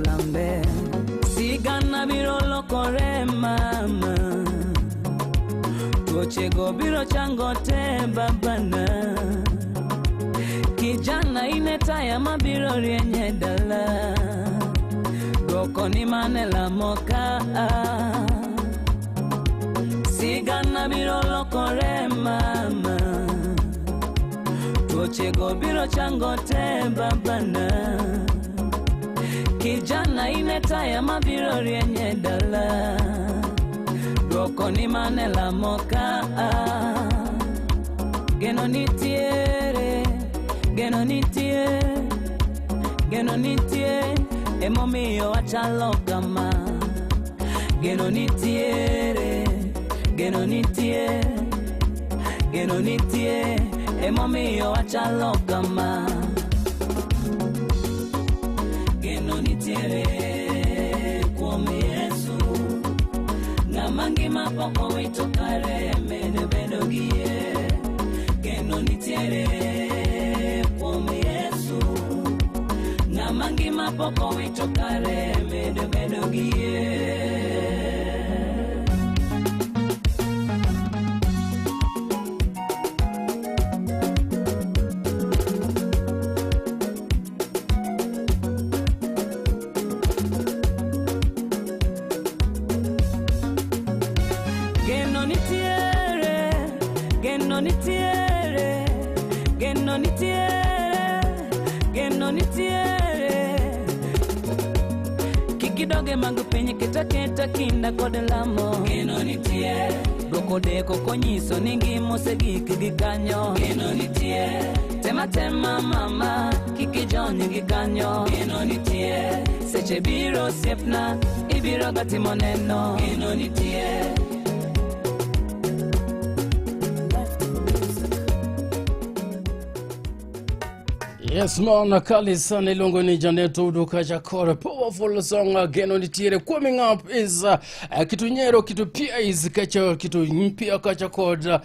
lambe sigana birolo kore mama Tochego biro changote babana Kijana ineta ya mabiro rienye dala Goko ni manela moka Sigana birolo kore mama Tochego biro changote babana Kijana ineta ya mabiro rienye dala Goko ni manela moka Geno nitiere Geno nitie Emo mio achalo kama Geno nitiere Emo mio achalo kama Geno nitiere Kuome Yesu Namangi mapoko wito kare Mene bedo gie Geno nitiere Kuome Yesu Namangi mapoko wito kare Mene bedo gie Geno nitiere Kikidoge mangu penye keta kinda kode lamo Geno nitiere Brokode koko nyiso ningi mose gikanyo Geno nitiere Tema mama kikijonyi gikanyo Geno nitiere Seche biro siepna ibiro gatimoneno Geno nitiere Yes man, kali sana ilongo ni Janeto Uduka Jakora. Powerful song Geno nitiere. Coming up is kitu nyero, kitu pia is kacha, kitu mpia kacha koda.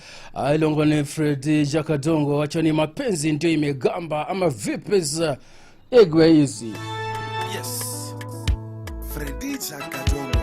Ilongo ni Freddy Jakadongo. Wacho ni mapenzi ndio imegamba ama vipis egwe hizi. Yes, Freddy Jakadongo.